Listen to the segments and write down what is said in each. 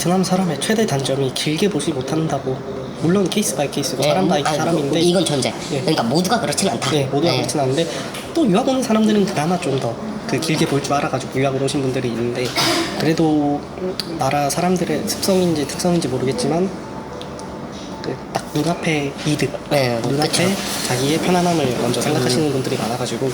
베트남 사람의 최대 단점이 길게 보지 못한다고. 물론 케이스 바이 케이스고 사람 바이 사람인데 이건 전제. 예. 그러니까 모두가 그렇진 않다. 네, 모두가 그렇진 않은데 또 유학 오는 사람들은 그나마 좀 더 그 길게 볼 줄 알아가지고 유학을 오신 분들이 있는데 그래도 나라 사람들의 습성인지 특성인지 모르겠지만 그 딱 눈앞에 이득, 눈앞에 그쵸. 자기의 편안함을 먼저 생각하시는 분들이 많아가지고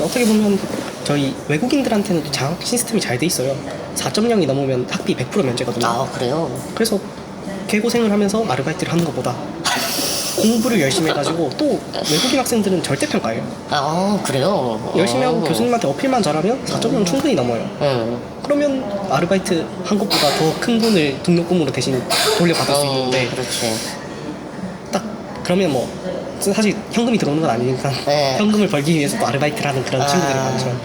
어떻게 보면 저희 외국인들한테는 또 장학 시스템이 잘 돼 있어요. 4.0이 넘으면 학비 100% 면제거든요. 아 그래요? 그래서 개고생을 하면서 아르바이트를 하는 것보다 공부를 열심히 해가지고 또 외국인 학생들은 절대 평가예요. 아 그래요? 열심히 하고 교수님한테 어필만 잘하면 4.0 충분히 넘어요. 그러면 아르바이트 한 것보다 더 큰 돈을 등록금으로 대신 돌려받을 수 있는데 그렇지. 딱 그러면 뭐 사실 현금이 들어오는 건 아니니까 네. 현금을 벌기 위해서 또 아르바이트를 하는 그런 친구들이 많죠.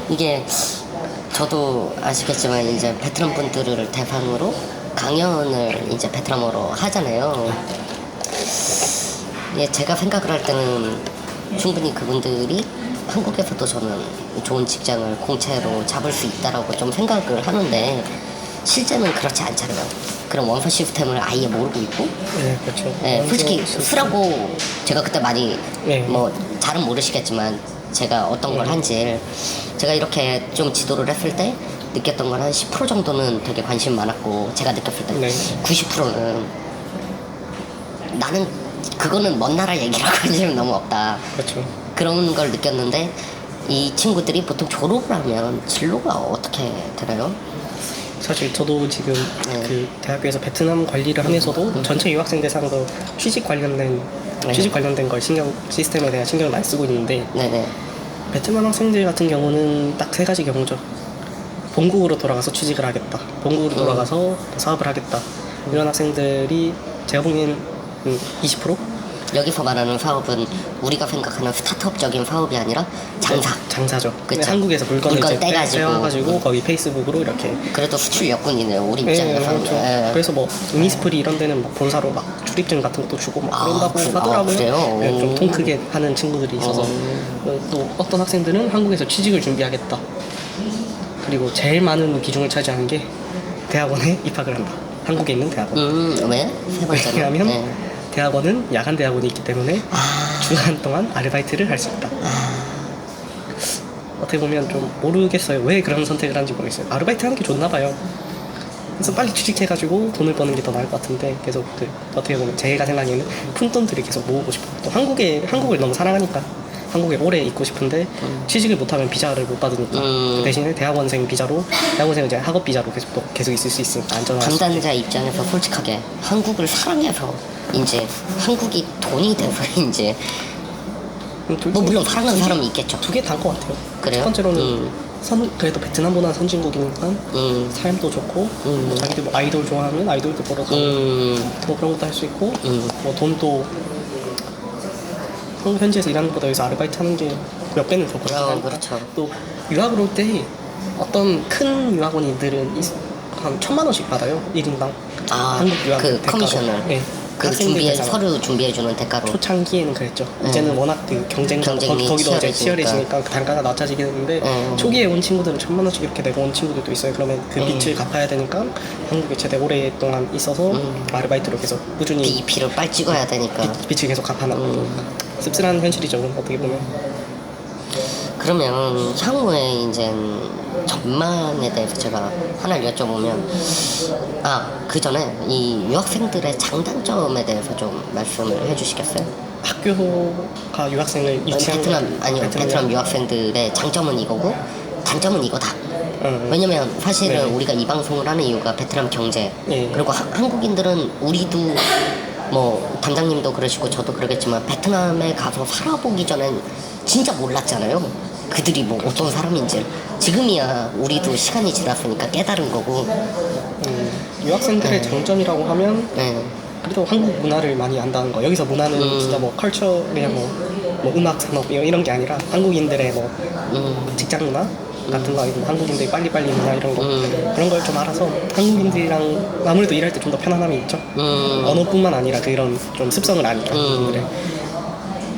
이게 저도 아시겠지만 이제 베트남 분들을 대상으로 강연을 이제 베트남어로 하잖아요. 예, 제가 생각을 할 때는 충분히 그분들이 한국에서도 저는 좋은 직장을 공채로 잡을 수 있다라고 좀 생각을 하는데 실제는 그렇지 않잖아요. 그런 원서 시스템을 아예 모르고 있고, 네, 그렇죠. 예, 솔직히 쓰라고 제가 그때 많이 네. 뭐 잘은 모르시겠지만 제가 어떤 걸 한지 제가 이렇게 좀 지도를 했을 때 느꼈던 건 한 10% 정도는 되게 관심 많았고 제가 느꼈을 때 네. 90%는 나는 그거는 먼 나라 얘기라고 관심이 너무 없다. 그렇죠. 그런 걸 느꼈는데 이 친구들이 보통 졸업을 하면 진로가 어떻게 되나요? 사실 저도 지금 네. 그 대학교에서 베트남 관리를 하면서도 전체 유학생 대상으로 취직 관련된 걸 시스템에 대한 신경을 많이 쓰고 있는데 네네. 베트남 학생들 같은 경우는 딱 세 가지 경우죠. 본국으로 돌아가서 취직을 하겠다. 본국으로 돌아가서 사업을 하겠다. 이런 학생들이 제가 보기엔 20%? 여기서 말하는 사업은 우리가 생각하는 스타트업적인 사업이 아니라 장사. 장사죠. 그쵸. 한국에서 물건을 물건 이제 떼와가지고 거기 페이스북으로 이렇게. 그래도 수출 여건이네요 우리 네, 입장에서. 그렇죠. 예. 그래서 뭐 이니스프리 이런 데는 막 본사로 막 출입증 같은 것도 주고 막 그런다고 아, 하더라고요. 그래요? 네, 좀 통 크게 하는 친구들이 있어서 또 어떤 학생들은 한국에서 취직을 준비하겠다. 그리고 제일 많은 비중을 차지하는 게 대학원에 입학을 한다. 한국에 있는 대학원. 왜? 세 번째로. 왜냐하면 네. 대학원은 야간 대학원이 있기 때문에 주간 동안 아르바이트를 할 수 있다. 어떻게 보면 좀 모르겠어요. 왜 그런 선택을 하는지 모르겠어요. 아르바이트 하는 게 좋나 봐요. 그래서 빨리 취직해가지고 돈을 버는 게 더 나을 것 같은데 계속 그 어떻게 보면 제가 생각에는 푼돈들이 계속 모으고 싶어요. 또 한국을 너무 사랑하니까 한국에 오래 있고 싶은데 취직을 못하면 비자를 못 받으니까 그 대신에 대학원생은 이제 학업 비자로 계속 있을 수 있으니까 안전한. 담당자 입장에서 솔직하게 한국을 사랑해서 이제 한국이 돈이 돼서 이제 뭐 물론 사랑하는 사람이 있겠죠. 두 개 다인 것 같아요. 그래요? 첫 번째로는 그래도 베트남보다 선진국이니까 삶도 좋고 뭐 자기들 뭐 아이돌 좋아하면 아이돌도 벌어서 뭐 그런 것도 할 수 있고 뭐 돈도 한국 현지에서 일하는 것보다 여기서 아르바이트 하는 게 몇 배는 더 벌어가니까. 그렇죠. 또 유학을 올 때 어떤 큰 유학원이들은 한 1,000만 원씩 받아요 1인당. 한국 유학 그 대가로. 커미션을. 네. 그 서류 준비해주는 대가로. 초창기에는 그랬죠. 이제는 워낙 그 경쟁이 거기도 이제 치열해지니까 그 단가가 낮아지게 되는데 초기에 온 친구들은 1,000만 원씩 이렇게 내고 온 친구들도 있어요. 그러면 그 빚을 갚아야 되니까 한국에 최대 오랫동안 있어서 아르바이트로 계속 꾸준히 비를 빨리 찍어야 되니까. 빚을 계속 갚아나가고 씁쓸한 현실이죠. 어떻게 보면. 그러면 향후에 이제 전망에 대해서 제가 하나를 여쭤보면 그 전에 이 유학생들의 장단점에 대해서 좀 말씀을 해주시겠어요? 학교가 유학생을 유치하는 베트남 유학생들의 장점은 이거고 단점은 이거다. 왜냐면 사실은 우리가 이 방송을 하는 이유가 베트남 경제 그리고 한국인들은 우리도 뭐 담당님도 그러시고 저도 그러겠지만 베트남에 가서 살아보기 전엔 진짜 몰랐잖아요. 그들이 뭐 어떤 사람인지. 지금이야 우리도 시간이 지났으니까 깨달은 거고. 유학생들의 장점이라고 하면 그래도 한국 문화를 많이 안다는 거. 여기서 문화는 진짜 뭐 컬처 그냥 뭐 음악 산업 이런 게 아니라 한국인들의 뭐 직장 문화 같은 거 아니고 한국인들이 빨리빨리 문화 이런 거 그런 걸 좀 알아서 한국인들이랑 아무래도 일할 때 좀 더 편안함이 있죠. 언어뿐만 아니라 그런 좀 습성을 아니까 한국인들의.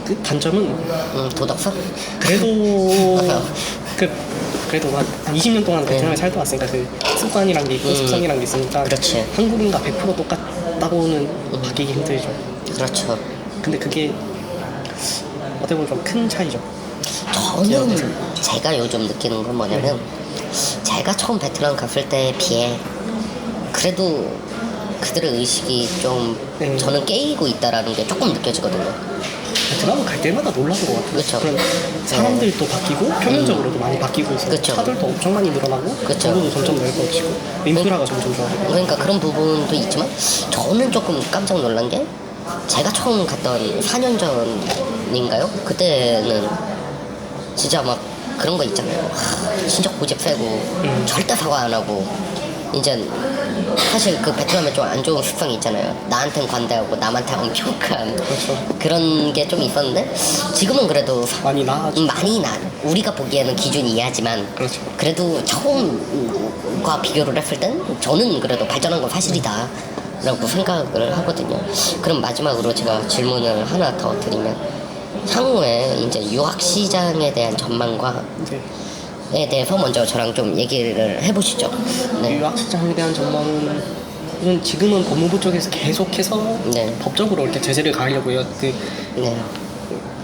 그 단점은 도덕성? 그래도 그래도 한 20년 동안 베트남에 살다 왔으니까 그 습관이란 게 있고 습성이란 게 있으니까 그렇지. 한국인과 100% 똑같다고는 바뀌기 힘들죠. 그렇죠. 근데 그게 어떻게 보면 좀 큰 차이죠. 저는 제가 요즘 느끼는 건 뭐냐면 제가 처음 베트남 갔을 때에 비해 그래도 그들의 의식이 좀 저는 깨이고 있다라는 게 조금 느껴지거든요. 베트남은 갈 때마다 놀라는 것 같아요. 그쵸. 그런 사람들도 바뀌고 표면적으로도 많이 바뀌고 있어요. 그쵸. 차들도 엄청 많이 늘어나고 그쵸. 도로도 점점 넓어지고 인프라가 점점 좋아지고. 그러니까 그런 부분도 있지만 저는 조금 깜짝 놀란 게 제가 처음 갔던 4년 전인가요? 그때는 진짜 막 그런 거 있잖아요. 신적 고집 세고 절대 사과 안 하고 이제 사실 그 베트남에 좀 안 좋은 습성이 있잖아요. 나한텐 관대하고 남한테 엄격한 그렇죠. 그런 게 좀 있었는데 지금은 그래도 많이 나아지고. 많이 나 우리가 보기에는 기준이 이하지만 그렇죠. 그래도 처음과 비교를 했을 땐 저는 그래도 발전한 건 사실이다 라고 생각을 하거든요. 그럼 마지막으로 제가 질문을 하나 더 드리면 향후에 이제 유학 시장에 대한 전망과 에 대해서 먼저 저랑 좀 얘기를 해보시죠. 네. 유학 시장에 대한 전망은 지금은 법무부 쪽에서 계속해서 네. 법적으로 이렇게 제재를 가하려고 해요. 그 네.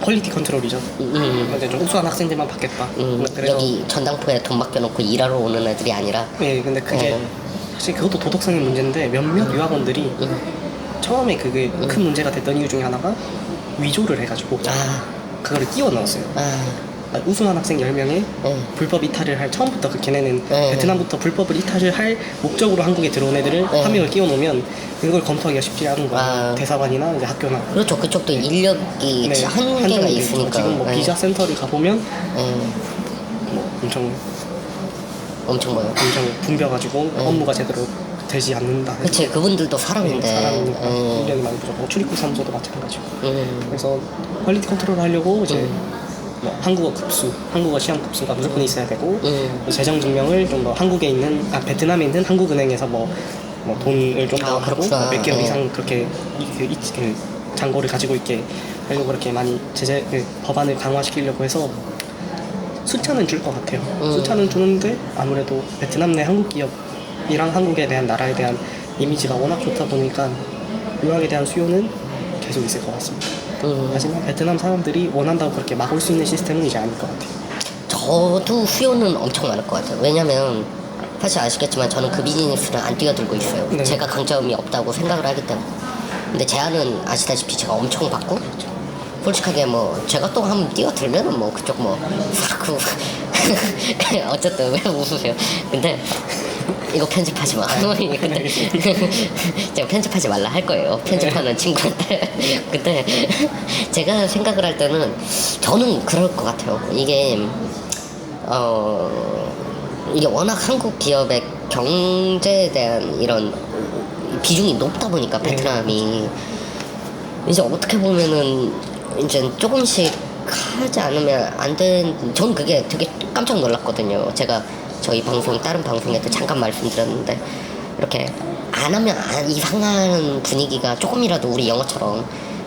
퀄리티 컨트롤이죠. 근데 좀 우수한 학생들만 받겠다. 그래서 여기 전당포에 돈 맡겨놓고 일하러 오는 애들이 아니라 네, 근데 그게 사실 그것도 도덕성의 문제인데 몇몇 유학원들이 처음에 그게 큰 문제가 됐던 이유 중에 하나가 위조를 해가지고 그거를 끼워 넣었어요. 우수한 학생 10명에 불법 이탈을 할 처음부터 걔네는 베트남부터 불법을 이탈을 할 목적으로 한국에 들어온 애들을 한 명을 끼워 놓으면 그걸 검토하기가 쉽지 않은 거예요. 대사관이나 이제 학교나. 그렇죠. 그쪽도 인력이 네, 한계가 한정이 있으니까. 있죠. 지금 뭐 비자 센터를 가보면 뭐 엄청 뭐요? 엄청 붐벼가지고 업무가 제대로 되지 않는다. 그치, 그분들도 사람인데. 사람이니까 인력이 많이 부족하고 출입국 사무소도 마찬가지고. 그래서 퀄리티 컨트롤을 하려고 이제 뭐 한국어 급수, 한국어 시험 급수가 무조건 있어야 되고 재정 증명을 좀 더 한국에 있는 베트남에 있는 한국은행에서 뭐 돈을 좀 더 하고 몇 개월 이상 그렇게 그 잔고를 가지고 있게 하려고 그렇게 많이 법안을 강화시키려고 해서 숫자는 줄 것 같아요. 숫자는 주는데 아무래도 베트남 내 한국 기업이랑 한국에 대한 나라에 대한 이미지가 워낙 좋다 보니까 유학에 대한 수요는 계속 있을 것 같습니다. 하지만 베트남 사람들이 원한다고 그렇게 막을 수 있는 시스템은 이제 아닐 것 같아요. 저도 수요는 엄청 많을 것 같아요. 왜냐면 사실 아시겠지만 저는 그 비즈니스를 안 뛰어들고 있어요. 네. 제가 강점이 없다고 생각을 하기 때문에. 근데 제안은 아시다시피 제가 엄청 받고 솔직하게 뭐 제가 또 한번 뛰어들면은 뭐 그쪽 뭐 사고 어쨌든 왜 웃으세요? 근데 이거 편집하지 마. 근데 제가 편집하지 말라 할 거예요. 편집하는 친구한테. 근데 제가 생각을 할 때는 저는 그럴 것 같아요. 이게 워낙 한국 기업의 경제에 대한 이런 비중이 높다 보니까 베트남이 이제 어떻게 보면은 이제 조금씩 하지 않으면 안 되는. 전 그게 되게 깜짝 놀랐거든요. 제가 저희 방송 다른 방송에도 잠깐 말씀드렸는데 이렇게 안 하면 이상한 분위기가 조금이라도 우리 영어처럼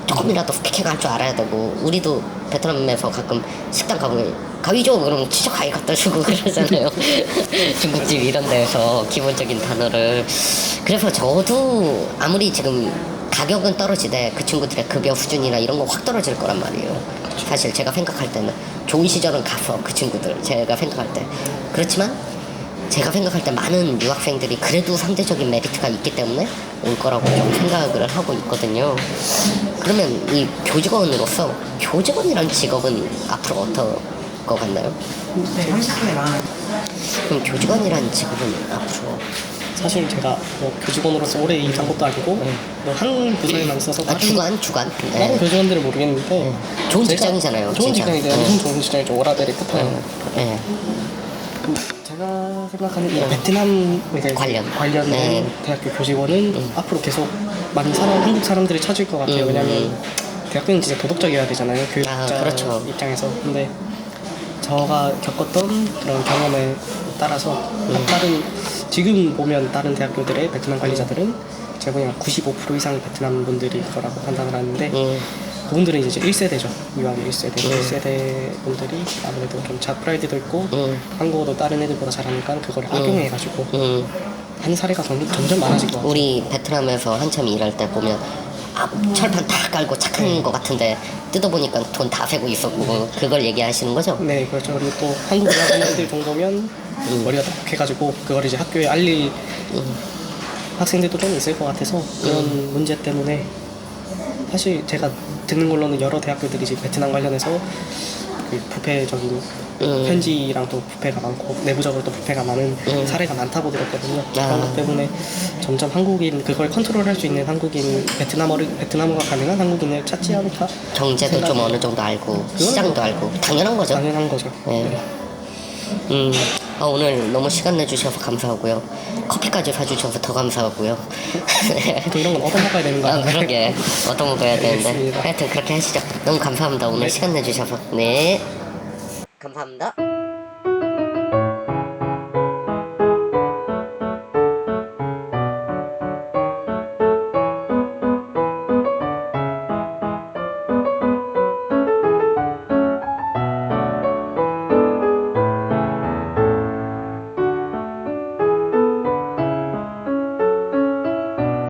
조금이라도 스피킹 할 줄 알아야 되고 우리도 베트남에서 가끔 식당 가보면 가위죠 그러면 진짜 가위 갖다 주고 그러잖아요. 중국집 이런 데에서 기본적인 단어를. 그래서 저도 아무리 지금 가격은 떨어지되 그 친구들의 급여 수준이나 이런 거 확 떨어질 거란 말이에요. 사실 제가 생각할 때는 좋은 시절은 가서 그 친구들 제가 생각할 때 그렇지만 제가 생각할 때 많은 유학생들이 그래도 상대적인 메리트가 있기 때문에 올 거라고 좀 생각을 하고 있거든요. 그러면 이 교직원으로서 교직원이란 직업은 앞으로 어떨 것 같나요? 그럼 교직원이란 직업은 앞으로 사실 제가 뭐 교직원으로서 오래 일한 것도 아니고 뭐 한 부서에만 있어서 주간 다른 교직원들은 모르겠는데 좋은 제가 직장이잖아요. 좋은 진짜. 직장인데 엄청 좋은 직장이죠. 워라벨의 끝판왕. 네. 제가 생각하는 이 베트남 관련된 대학교 교직원은 앞으로 계속 많은 한국 사람들이 찾을 것 같아요. 왜냐하면 대학교는 진짜 도덕적이어야 되잖아요. 교육자 그렇죠. 입장에서. 근데 제가 겪었던 그런 경험에 따라서 지금 보면 다른 대학교들의 베트남 관리자들은 제가 보기엔 95% 이상이 베트남 분들일 거라고 판단을 하는데 그분들은 이제 1세대죠. 유학 1세대. 1세대 분들이 아무래도 좀 프라이드도 있고 한국어도 다른 애들보다 잘하니까 그걸 악용해가지고 하는 사례가 점점 많아질 것 같아요. 우리 베트남에서 한참 일할 때 보면 철판 다 깔고 착한 것 같은데 뜯어보니까 돈 다 세고 있었고 그걸 얘기하시는 거죠? 네, 그렇죠. 그리고 또 한국 유학 온 애들 정도면 머리가 똑똑해가지고 그걸 이제 학교에 알릴 학생들도 좀 있을 것 같아서 그런 문제 때문에 사실 제가 듣는 걸로는 여러 대학교들이 이제 베트남 관련해서 그 부패적인 편지랑 또 부패가 많고 내부적으로 또 부패가 많은 사례가 많다고 들었거든요. 그런 것 때문에 점점 한국인 그걸 컨트롤할 수 있는 한국인 베트남어가 가능한 한국인을 찾지 않을까. 경제도 좀 어느 정도 알고 시장도 알고 당연한 거죠. 당연한 거죠. 네. 오늘 너무 시간 내주셔서 감사하고요. 커피까지 사주셔서 더 감사하고요. 또 이런 건 얻어먹어야 되는 거 아니에요? 그러게 얻어먹어야 되는데 알겠습니다. 하여튼 그렇게 하시죠. 너무 감사합니다. 오늘 시간 내주셔서. 네 감사합니다.